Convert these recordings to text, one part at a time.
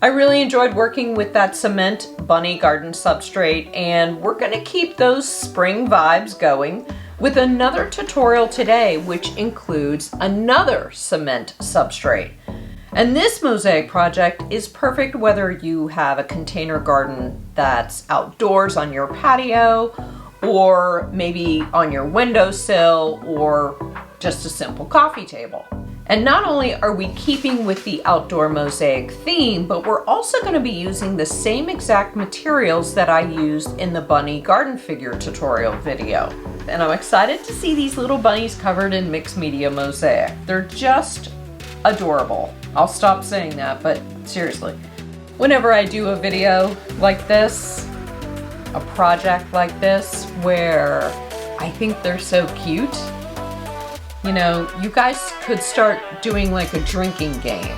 I really enjoyed working with that cement bunny garden substrate, and we're going to keep those spring vibes going with another tutorial today, which includes another cement substrate. And this mosaic project is perfect whether you have a container garden that's outdoors on your patio, or maybe on your windowsill, or just a simple coffee table. And not only are we keeping with the outdoor mosaic theme, but we're also going to be using the same exact materials that I used in the bunny garden figure tutorial video. And I'm excited to see these little bunnies covered in mixed media mosaic. They're just adorable. I'll stop saying that, but seriously. Whenever I do a video like this, a project like this, where I think they're so cute, you know, you guys could start doing like a drinking game.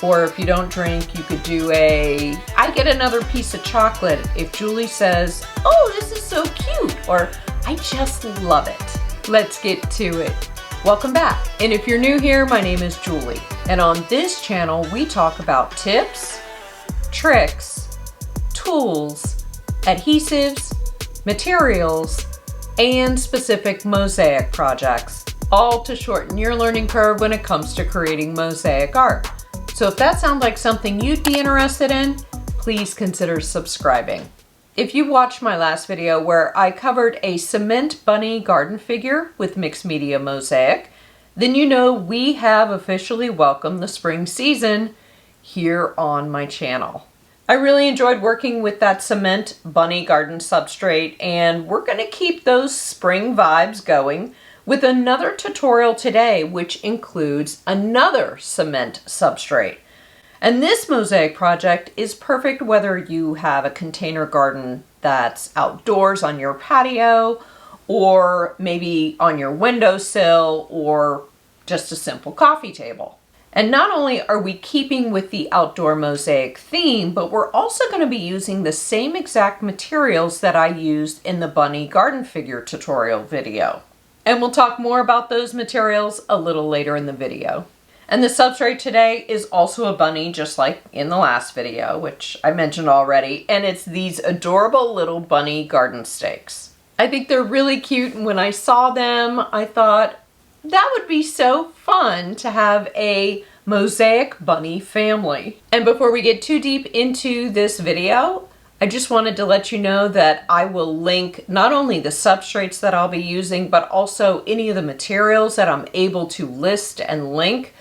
Or if you don't drink, you could do I get another piece of chocolate if Julie says, "Oh, this is so cute," or "I just love it." Let's get to it. Welcome back. And if you're new here, my name is Julie. And on this channel, we talk about tips, tricks, tools, adhesives, materials, and specific mosaic projects, all to shorten your learning curve when it comes to creating mosaic art. So if that sounds like something you'd be interested in, please consider subscribing. If you watched my last video where I covered a cement bunny garden figure with mixed media mosaic, then you know we have officially welcomed the spring season here on my channel. I really enjoyed working with that cement bunny garden substrate, and we're going to keep those spring vibes going with another tutorial today, which includes another cement substrate. And this mosaic project is perfect whether you have a container garden that's outdoors on your patio, or maybe on your windowsill, or just a simple coffee table. And not only are we keeping with the outdoor mosaic theme, but we're also going to be using the same exact materials that I used in the bunny garden figure tutorial video. And we'll talk more about those materials a little later in the video. And the substrate today is also a bunny, just like in the last video, which I mentioned already, and it's these adorable little bunny garden stakes. I think they're really cute, and when I saw them, I thought that would be so fun to have a mosaic bunny family. And before we get too deep into this video, I just wanted to let you know that I will link not only the substrates that I'll be using, but also any of the materials that I'm able to list and link.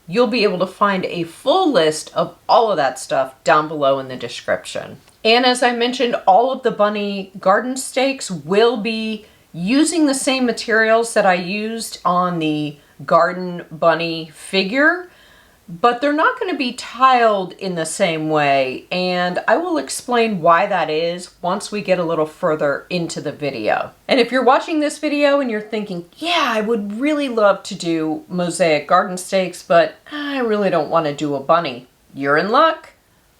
You'll be able to find a full list of all of that stuff down below in the description. And as I mentioned, all of the bunny garden stakes will be using the same materials that I used on the garden bunny figure, but they're not going to be tiled in the same way, and I will explain why that is once we get a little further into the video. And if you're watching this video and you're thinking, yeah, I would really love to do mosaic garden stakes, but I really don't want to do a bunny, you're in luck,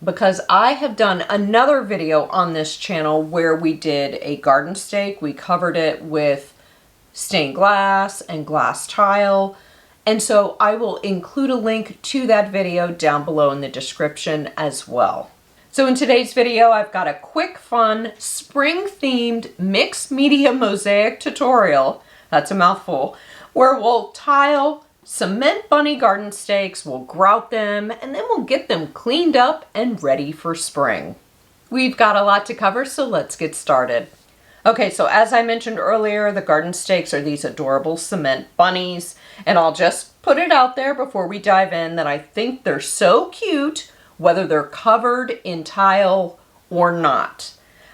because I have done another video on this channel where we did a garden stake. We covered it with stained glass and glass tile. And so I will include a link to that video down below in the description as well. So in today's video, I've got a quick, fun, spring-themed mixed media mosaic tutorial, that's a mouthful, where we'll tile cement bunny garden stakes, we'll grout them, and then we'll get them cleaned up and ready for spring. We've got a lot to cover, so let's get started. Okay, so as I mentioned earlier, the garden stakes are these adorable cement bunnies, and I'll just put it out there before we dive in that I think they're so cute, whether they're covered in tile or not.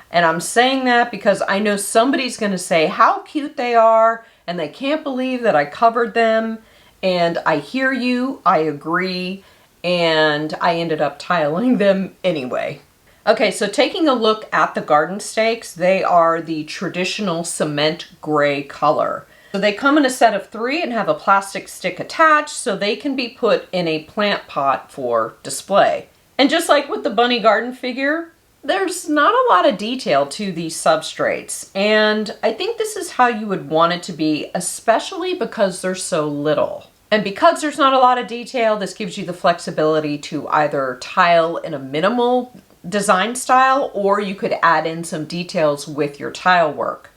And I'm saying that because I know somebody's going to say how cute they are, and they can't believe that I covered them, and I hear you, I agree, and I ended up tiling them anyway. Okay, so taking a look at the garden stakes, they are the traditional cement gray color. So they come in a set of 3 and have a plastic stick attached, so they can be put in a plant pot for display. And just like with the bunny garden figure, there's not a lot of detail to these substrates, and I think this is how you would want it to be, especially because they're so little. And because there's not a lot of detail, this gives you the flexibility to either tile in a minimal design style, or you could add in some details with your tile work.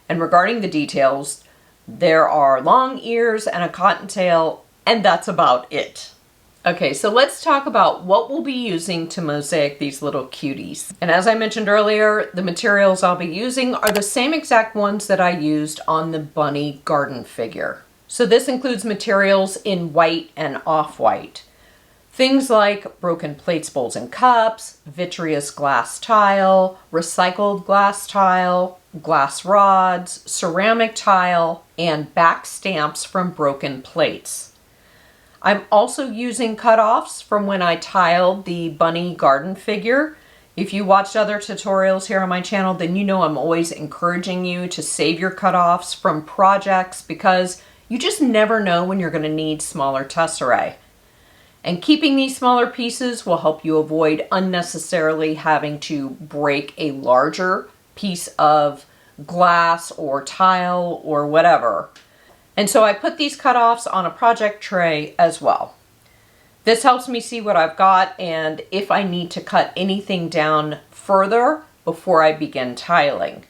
And regarding the details, there are long ears and a cottontail, and that's about it. Okay, so let's talk about what we'll be using to mosaic these little cuties. And as I mentioned earlier, the materials I'll be using are the same exact ones that I used on the bunny garden figure. So this includes materials in white and off-white. Things like broken plates, bowls, and cups, vitreous glass tile, recycled glass tile, glass rods, ceramic tile, and back stamps from broken plates. I'm also using cutoffs from when I tiled the bunny garden figure. If you watched other tutorials here on my channel, then you know I'm always encouraging you to save your cutoffs from projects because you just never know when you're going to need smaller tesserae. And keeping these smaller pieces will help you avoid unnecessarily having to break a larger piece of glass or tile or whatever. And so I put these cutoffs on a project tray as well. This helps me see what I've got and if I need to cut anything down further before I begin tiling.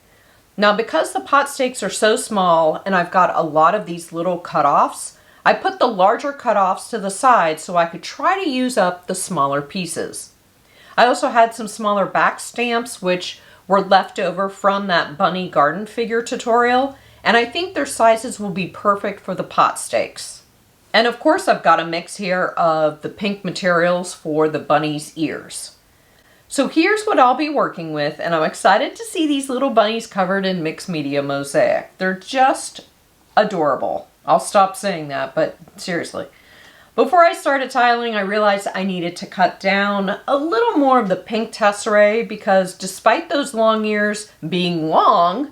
Now, because the pot stakes are so small and I've got a lot of these little cutoffs, I put the larger cutoffs to the side so I could try to use up the smaller pieces. I also had some smaller back stamps which were left over from that bunny garden figure tutorial, and I think their sizes will be perfect for the pot stakes. And of course I've got a mix here of the pink materials for the bunny's ears. So here's what I'll be working with, and I'm excited to see these little bunnies covered in mixed media mosaic. They're just adorable. I'll stop saying that, but seriously. Before I started tiling, I realized I needed to cut down a little more of the pink tesserae because despite those long ears being long,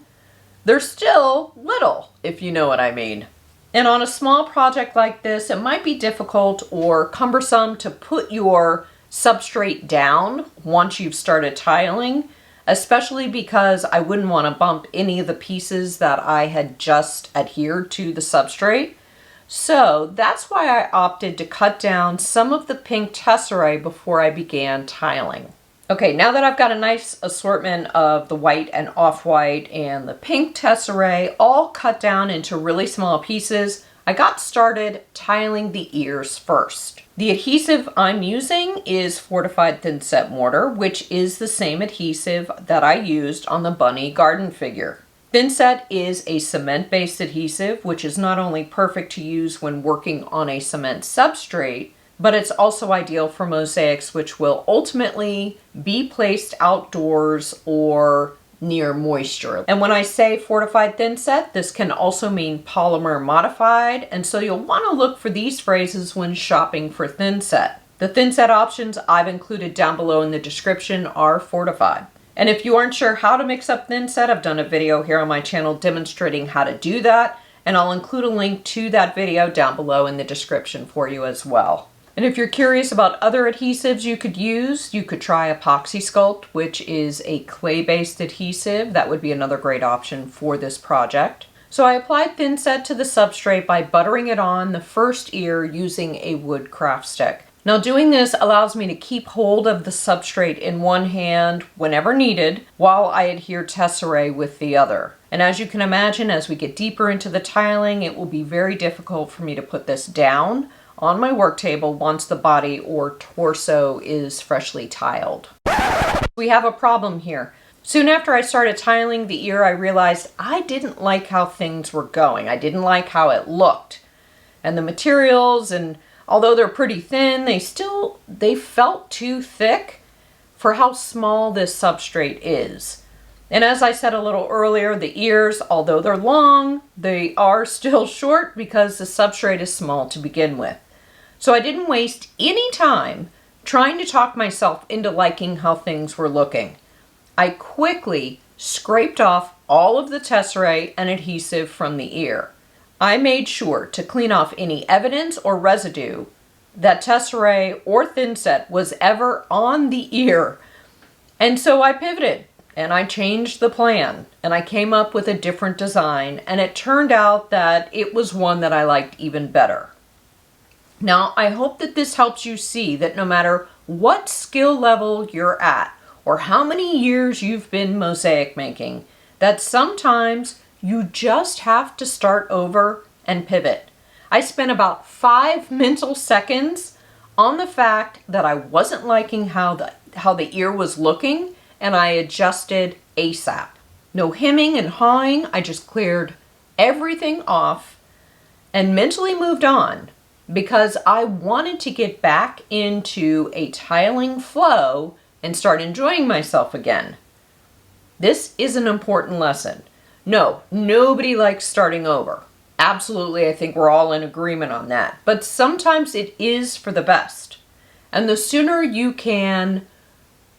they're still little, if you know what I mean. And on a small project like this, it might be difficult or cumbersome to put your substrate down once you've started tiling, especially because I wouldn't want to bump any of the pieces that I had just adhered to the substrate. So that's why I opted to cut down some of the pink tesserae before I began tiling. Okay, now that I've got a nice assortment of the white and off-white and the pink tesserae all cut down into really small pieces, I got started tiling the ears first. The adhesive I'm using is fortified thinset mortar, which is the same adhesive that I used on the bunny garden figure. Thinset is a cement-based adhesive, which is not only perfect to use when working on a cement substrate, but it's also ideal for mosaics which will ultimately be placed outdoors or near moisture. And when I say fortified thinset, this can also mean polymer modified, and so you'll want to look for these phrases when shopping for thinset. The thinset options I've included down below in the description are fortified. And if you aren't sure how to mix up thinset, I've done a video here on my channel demonstrating how to do that, and I'll include a link to that video down below in the description for you as well. And if you're curious about other adhesives you could use, you could try Epoxy Sculpt, which is a clay-based adhesive. That would be another great option for this project. So I applied thinset to the substrate by buttering it on the first ear using a wood craft stick. Now doing this allows me to keep hold of the substrate in one hand whenever needed while I adhere tesserae with the other. And as you can imagine, as we get deeper into the tiling, it will be very difficult for me to put this down on my work table once the body or torso is freshly tiled. We have a problem here. Soon after I started tiling the ear, I realized I didn't like how things were going. I didn't like how it looked. And the materials, and although they're pretty thin, they felt too thick for how small this substrate is. And as I said a little earlier, the ears, although they're long, they are still short because the substrate is small to begin with. So I didn't waste any time trying to talk myself into liking how things were looking. I quickly scraped off all of the tesserae and adhesive from the ear. I made sure to clean off any evidence or residue that tesserae or thinset was ever on the ear. And so I pivoted and I changed the plan and I came up with a different design, and it turned out that it was one that I liked even better. Now, I hope that this helps you see that no matter what skill level you're at or how many years you've been mosaic making, that sometimes you just have to start over and pivot. I spent about 5 mental seconds on the fact that I wasn't liking how the ear was looking, and I adjusted ASAP. No hemming and hawing, I just cleared everything off and mentally moved on because I wanted to get back into a tiling flow and start enjoying myself again. This is an important lesson. No, nobody likes starting over. Absolutely, I think we're all in agreement on that. But sometimes it is for the best. And the sooner you can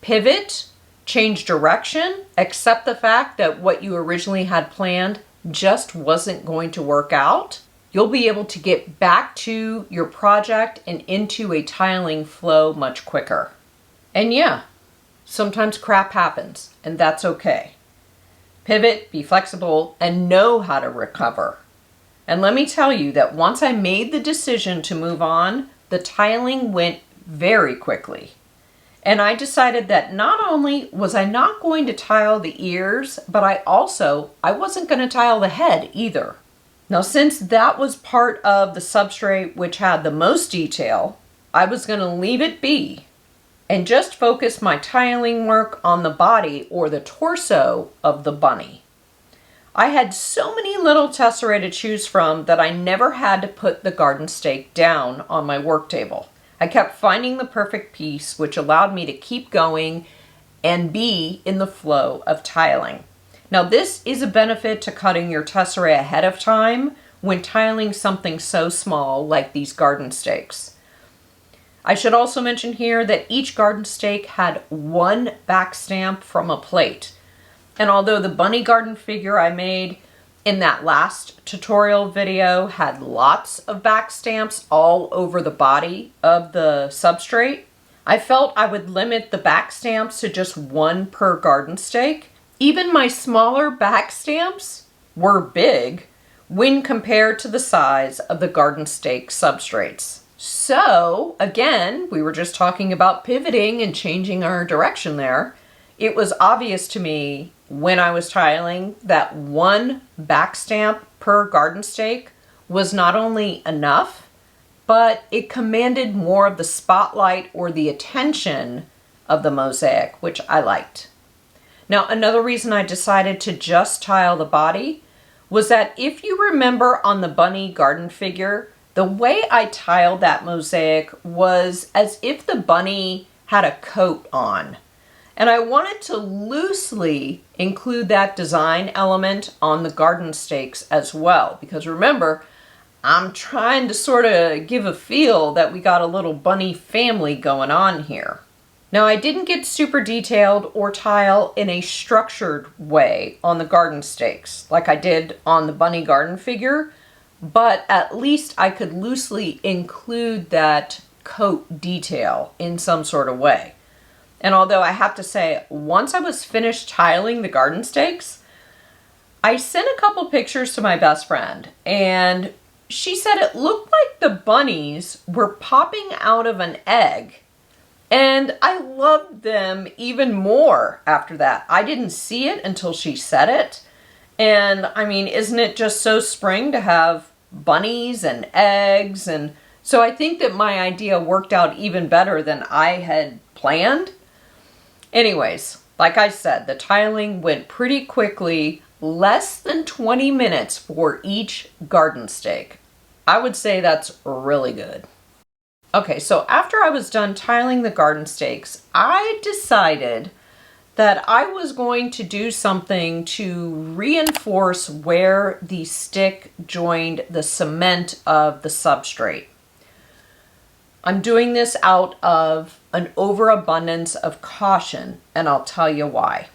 pivot, change direction, accept the fact that what you originally had planned just wasn't going to work out, you'll be able to get back to your project and into a tiling flow much quicker. And yeah, sometimes crap happens, and that's okay. Pivot, be flexible, and know how to recover. And let me tell you that once I made the decision to move on, the tiling went very quickly. And I decided that not only was I not going to tile the ears, but I wasn't going to tile the head either. Now, since that was part of the substrate which had the most detail, I was going to leave it be and just focus my tiling work on the body or the torso of the bunny. I had so many little tesserae to choose from that I never had to put the garden stake down on my work table. I kept finding the perfect piece, which allowed me to keep going and be in the flow of tiling. Now, this is a benefit to cutting your tesserae ahead of time when tiling something so small like these garden stakes. I should also mention here that each garden stake had one back stamp from a plate. And although the bunny garden figure I made in that last tutorial video had lots of back stamps all over the body of the substrate, I felt I would limit the back stamps to just one per garden stake. Even my smaller back stamps were big when compared to the size of the garden stake substrates. So again, we were just talking about pivoting and changing our direction there. It was obvious to me when I was tiling that one back stamp per garden stake was not only enough, but it commanded more of the spotlight or the attention of the mosaic, which I liked. Now, another reason I decided to just tile the body was that if you remember on the bunny garden figure, the way I tiled that mosaic was as if the bunny had a coat on. And I wanted to loosely include that design element on the garden stakes as well. Because remember, I'm trying to sort of give a feel that we got a little bunny family going on here. Now, I didn't get super detailed or tile in a structured way on the garden stakes like I did on the bunny garden figure, but at least I could loosely include that coat detail in some sort of way. And although I have to say, once I was finished tiling the garden stakes, I sent a couple pictures to my best friend, and she said it looked like the bunnies were popping out of an egg. And I loved them even more after that. I didn't see it until she said it. And I mean, isn't it just so spring to have bunnies and eggs? And so I think that my idea worked out even better than I had planned. Anyways, like I said, the tiling went pretty quickly, less than 20 minutes for each garden stake. I would say that's really good. Okay, so after I was done tiling the garden stakes, I decided that I was going to do something to reinforce where the stick joined the cement of the substrate. I'm doing this out of an overabundance of caution, and I'll tell you why.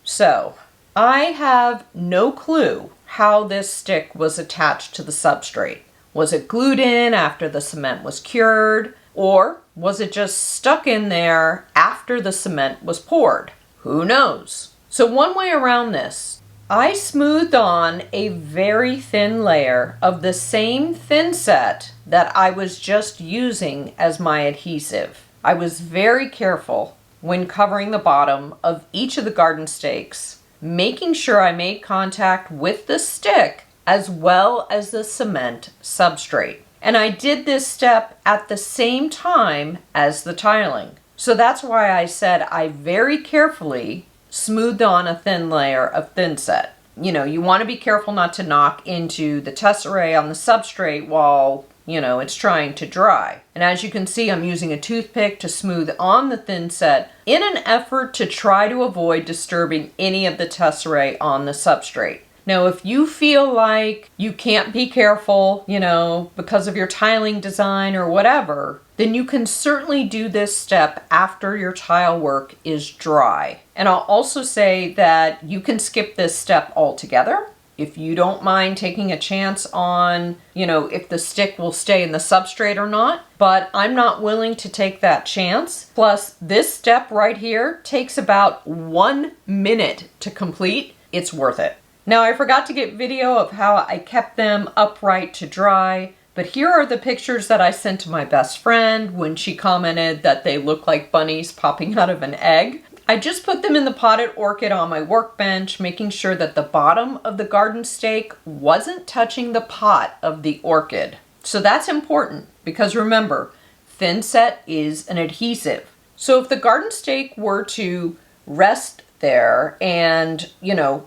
So, I have no clue how this stick was attached to the substrate. Was it glued in after the cement was cured? Or was it just stuck in there after the cement was poured? Who knows? So one way around this I smoothed on a very thin layer of the same thinset that I was just using as my adhesive. I was very careful when covering the bottom of each of the garden stakes, making sure I made contact with the stick as well as the cement substrate. And I did this step at the same time as the tiling. So that's why I said I very carefully smoothed on a thin layer of thinset. You know, you want to be careful not to knock into the tesserae on the substrate while, it's trying to dry. And as you can see, I'm using a toothpick to smooth on the thinset in an effort to try to avoid disturbing any of the tesserae on the substrate. Now, if you feel like you can't be careful, because of your tiling design or whatever, then you can certainly do this step after your tile work is dry. And I'll also say that you can skip this step altogether if you don't mind taking a chance on, if the stick will stay in the substrate or not. But I'm not willing to take that chance. Plus, this step right here takes about 1 minute to complete. It's worth it. Now, I forgot to get video of how I kept them upright to dry, but here are the pictures that I sent to my best friend when she commented that they look like bunnies popping out of an egg. I just put them in the potted orchid on my workbench, making sure that the bottom of the garden stake wasn't touching the pot of the orchid. So that's important because remember, thinset is an adhesive. So if the garden stake were to rest there and,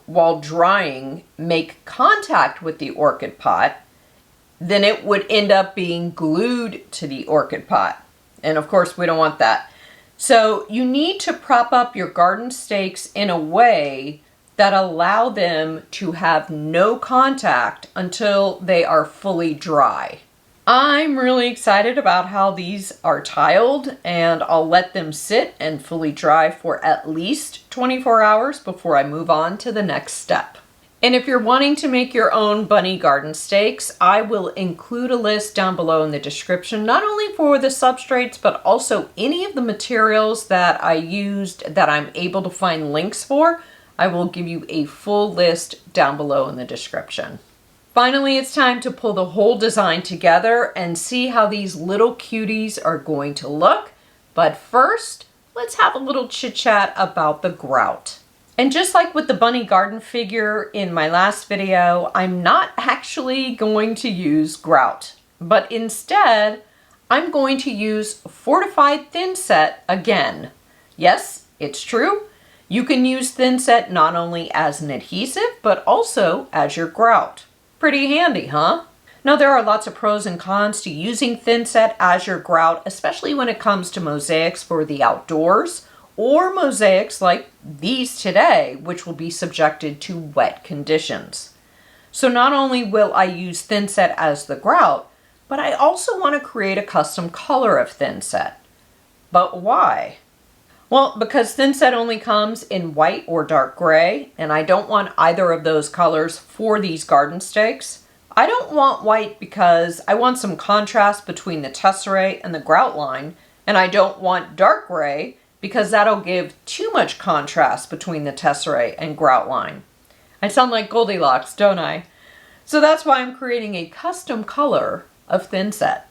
while drying, make contact with the orchid pot, then it would end up being glued to the orchid pot. And of course, we don't want that. So you need to prop up your garden stakes in a way that allow them to have no contact until they are fully dry. I'm really excited about how these are tiled, and I'll let them sit and fully dry for at least 24 hours before I move on to the next step. And if you're wanting to make your own bunny garden stakes, I will include a list down below in the description, not only for the substrates, but also any of the materials that I used that I'm able to find links for. I will give you a full list down below in the description. Finally, it's time to pull the whole design together and see how these little cuties are going to look. But first, let's have a little chit chat about the grout. And just like with the bunny garden figure in my last video, I'm not actually going to use grout, but instead, I'm going to use fortified thinset again. Yes, it's true. You can use thinset not only as an adhesive, but also as your grout. Pretty handy, huh? Now, there are lots of pros and cons to using thinset as your grout, especially when it comes to mosaics for the outdoors, or mosaics like these today, which will be subjected to wet conditions. So not only will I use thinset as the grout, but I also want to create a custom color of thinset. But why? Well, because thinset only comes in white or dark gray, and I don't want either of those colors for these garden stakes. I don't want white because I want some contrast between the tesserae and the grout line, and I don't want dark gray because that'll give too much contrast between the tesserae and grout line. I sound like Goldilocks, don't I? So that's why I'm creating a custom color of thinset.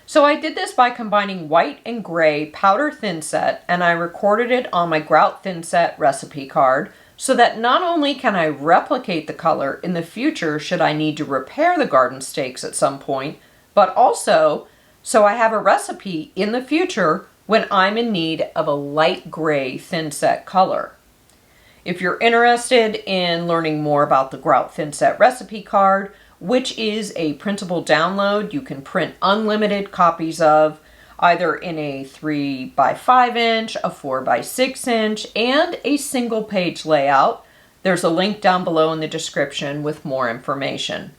So I did this by combining white and gray powder thinset, and I recorded it on my GROUT-THINSET recipe card so that not only can I replicate the color in the future should I need to repair the garden stakes at some point, but also so I have a recipe in the future when I'm in need of a light gray thinset color. If you're interested in learning more about the GROUT-THINSET recipe card, which is a printable download you can print unlimited copies of, either in a 3x5 inch, a 4x6 inch, and a single page layout. There's a link down below in the description with more information.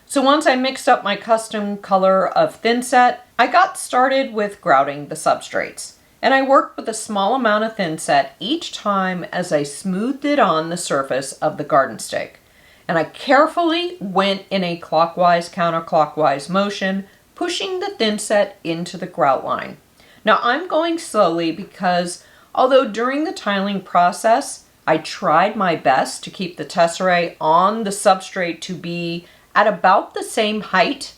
So once I mixed up my custom color of thinset, I got started with grouting the substrates. And I worked with a small amount of thinset each time as I smoothed it on the surface of the garden stake. And I carefully went in a clockwise, counterclockwise motion, pushing the thinset into the grout line. Now I'm going slowly because although during the tiling process, I tried my best to keep the tesserae on the substrate to be at about the same height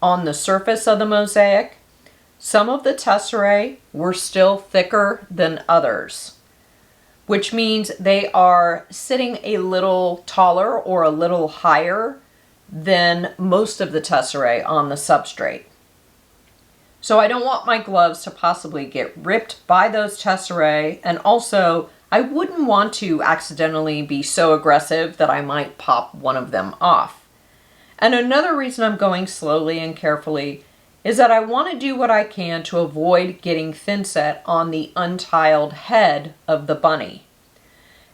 on the surface of the mosaic. Some of the tesserae were still thicker than others, which means they are sitting a little taller or a little higher than most of the tesserae on the substrate. So I don't want my gloves to possibly get ripped by those tesserae, and also I wouldn't want to accidentally be so aggressive that I might pop one of them off. And another reason I'm going slowly and carefully is that I want to do what I can to avoid getting thinset on the untiled head of the bunny.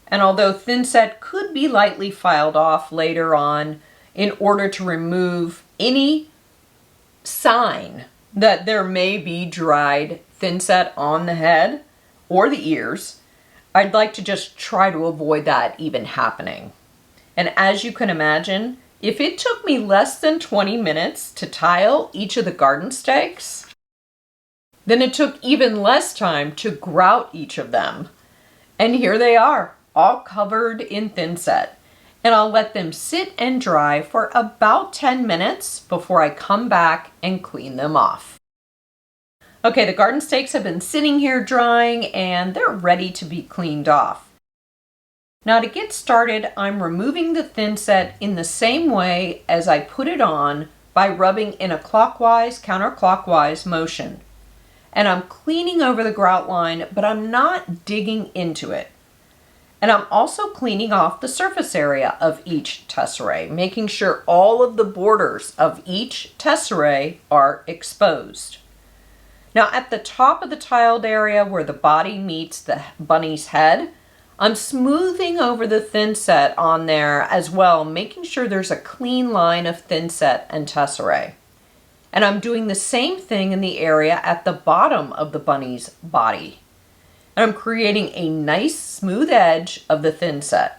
And although thinset could be lightly filed off later on in order to remove any sign that there may be dried thinset on the head or the ears, I'd like to just try to avoid that even happening. And as you can imagine, if it took me less than 20 minutes to tile each of the garden stakes, then it took even less time to grout each of them. And here they are, all covered in thinset. And I'll let them sit and dry for about 10 minutes before I come back and clean them off. Okay, the garden stakes have been sitting here drying and they're ready to be cleaned off. Now to get started, I'm removing the thinset in the same way as I put it on by rubbing in a clockwise, counterclockwise motion. And I'm cleaning over the grout line, but I'm not digging into it. And I'm also cleaning off the surface area of each tesserae, making sure all of the borders of each tesserae are exposed. Now at the top of the tiled area where the body meets the bunny's head, I'm smoothing over the thinset on there as well, making sure there's a clean line of thinset and tesserae. And I'm doing the same thing in the area at the bottom of the bunny's body. And I'm creating a nice smooth edge of the thinset.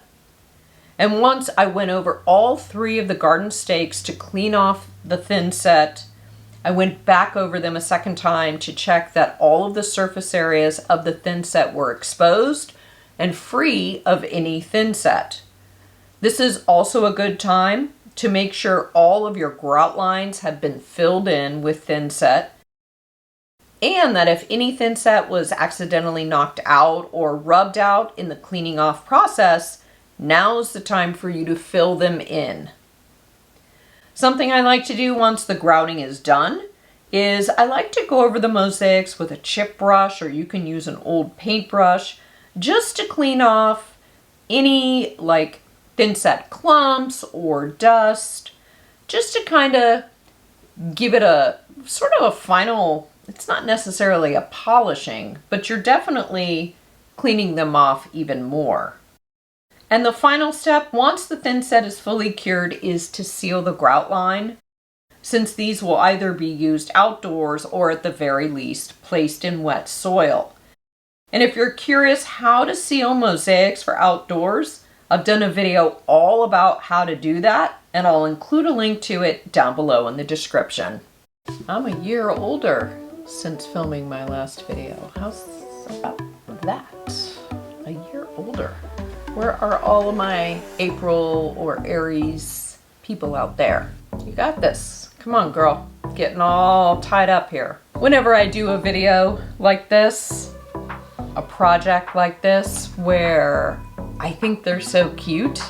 And once I went over all 3 of the garden stakes to clean off the thinset, I went back over them a second time to check that all of the surface areas of the thinset were exposed and free of any thinset. This is also a good time to make sure all of your grout lines have been filled in with thinset, and that if any thinset was accidentally knocked out or rubbed out in the cleaning off process, now is the time for you to fill them in. Something I like to do once the grouting is done is I like to go over the mosaics with a chip brush, or you can use an old paintbrush, just to clean off any like thinset clumps or dust, just to kind of give it a sort of a final, it's not necessarily a polishing, but you're definitely cleaning them off even more. And the final step, once the thinset is fully cured, is to seal the grout line, since these will either be used outdoors or at the very least placed in wet soil. And if you're curious how to seal mosaics for outdoors, I've done a video all about how to do that, and I'll include a link to it down below in the description. I'm a year older since filming my last video. How's about that? A year older. Where are all of my April or Aries people out there? You got this. Come on, girl. Getting all tied up here. Whenever I do a video like this, a project like this, where I think they're so cute,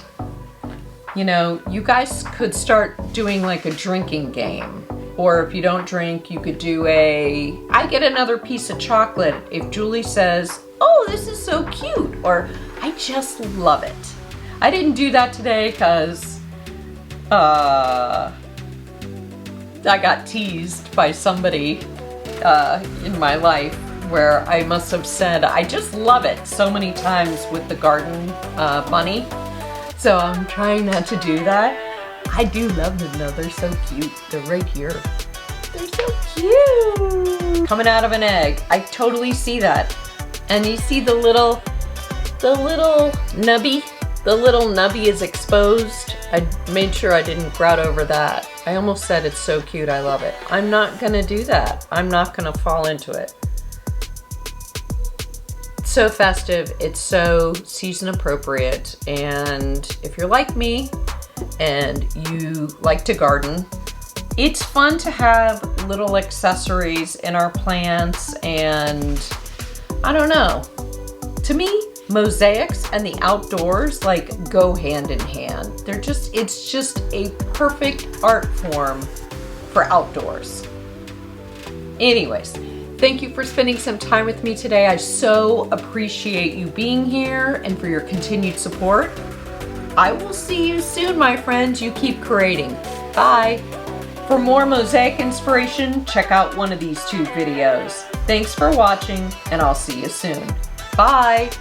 you know, you guys could start doing like a drinking game. Or if you don't drink, you could do I get another piece of chocolate if Julie says, oh, this is so cute, or I just love it. I didn't do that today because I got teased by somebody in my life where I must have said, I just love it so many times with the garden bunny. So I'm trying not to do that. I do love them though, they're so cute. They're right here. They're so cute. Coming out of an egg, I totally see that. And you see the little nubby? The little nubby is exposed. I made sure I didn't grout over that. I almost said it's so cute, I love it. I'm not gonna do that. I'm not gonna fall into it. It's so festive, it's so season appropriate, and if you're like me and you like to garden, it's fun to have little accessories in our plants. And I don't know, to me, mosaics and the outdoors like go hand in hand. It's just a perfect art form for outdoors. Anyways, thank you for spending some time with me today. I so appreciate you being here and for your continued support. I will see you soon, my friends. You keep creating. Bye. For more mosaic inspiration, check out one of these 2 videos. Thanks for watching, and I'll see you soon. Bye.